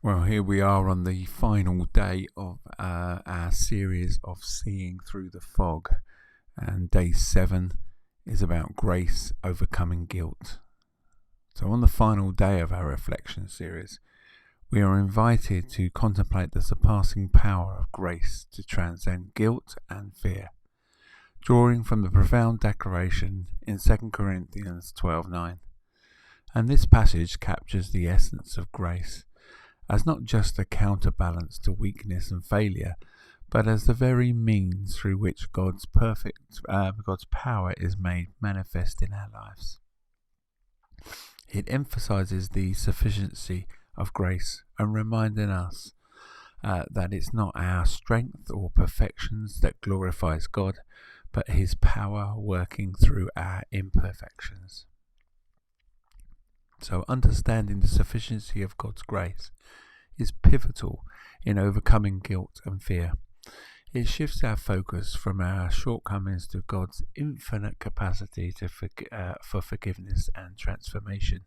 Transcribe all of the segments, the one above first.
Well, here we are on the final day of our series of Seeing Through the Fog, and day 7 is about grace overcoming guilt. So on the final day of our reflection series, we are invited to contemplate the surpassing power of grace to transcend guilt and fear, drawing from the profound declaration in 2 Corinthians 12:9. And this passage captures the essence of grace as not just a counterbalance to weakness and failure, but as the very means through which God's power is made manifest in our lives. It emphasizes the sufficiency of grace and reminding us that it's not our strength or perfections that glorifies God, but His power working through our imperfections. So understanding the sufficiency of God's grace is pivotal in overcoming guilt and fear. It shifts our focus from our shortcomings to God's infinite capacity for forgiveness and transformation.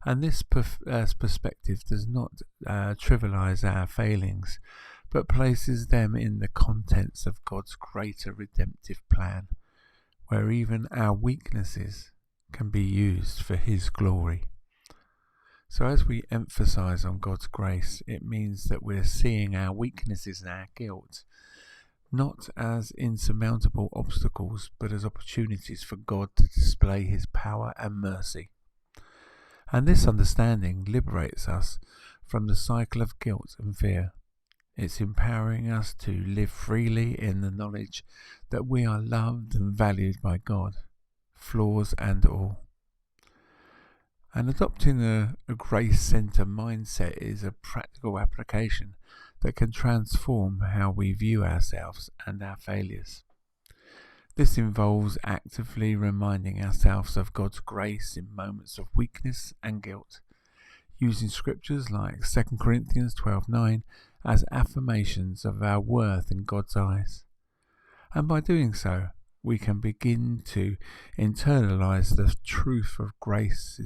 And this perspective does not trivialize our failings, but places them in the contents of God's greater redemptive plan, where even our weaknesses can be used for His glory. So as we emphasize on God's grace, it means that we're seeing our weaknesses and our guilt not as insurmountable obstacles, but as opportunities for God to display His power and mercy. And this understanding liberates us from the cycle of guilt and fear. It's empowering us to live freely in the knowledge that we are loved and valued by God, flaws and all. And adopting a grace-centered mindset is a practical application that can transform how we view ourselves and our failures. This involves actively reminding ourselves of God's grace in moments of weakness and guilt, using scriptures like 2 Corinthians 12:9 as affirmations of our worth in God's eyes. And by doing so, we can begin to internalize the truth of grace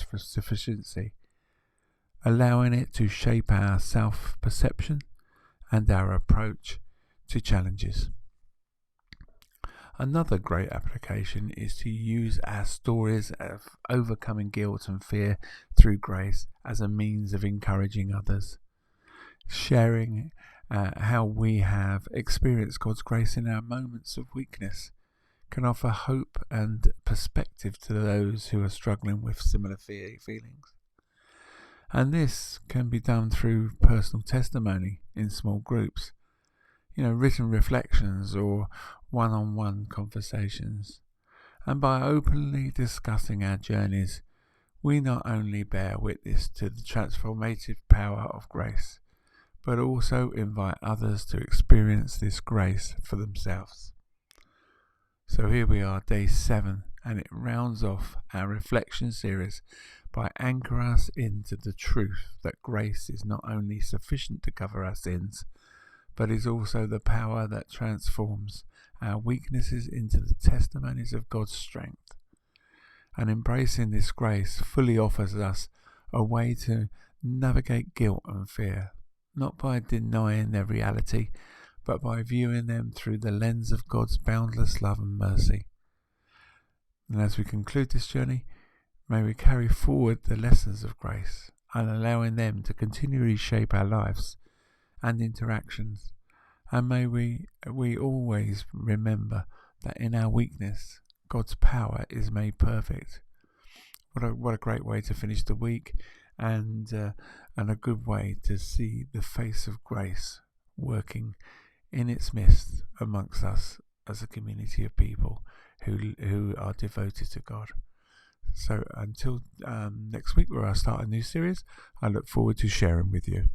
for sufficiency, allowing it to shape our self-perception and our approach to challenges. Another great application is to use our stories of overcoming guilt and fear through grace as a means of encouraging others, sharing how we have experienced God's grace in our moments of weakness can offer hope and perspective to those who are struggling with similar feelings. And this can be done through personal testimony in small groups, written reflections or one-on-one conversations. And by openly discussing our journeys, we not only bear witness to the transformative power of grace, but also invite others to experience this grace for themselves. So here we are, day 7, and it rounds off our reflection series by anchoring us into the truth that grace is not only sufficient to cover our sins, but is also the power that transforms our weaknesses into the testimonies of God's strength. And embracing this grace fully offers us a way to navigate guilt and fear, not by denying their reality, but by viewing them through the lens of God's boundless love and mercy. And as we conclude this journey, may we carry forward the lessons of grace and allowing them to continually shape our lives and interactions. And may we always remember that in our weakness, God's power is made perfect. What a great way to finish the week, and a good way to see the face of grace working in its midst amongst us as a community of people who are devoted to God. So until next week, where I'll start a new series, I look forward to sharing with you.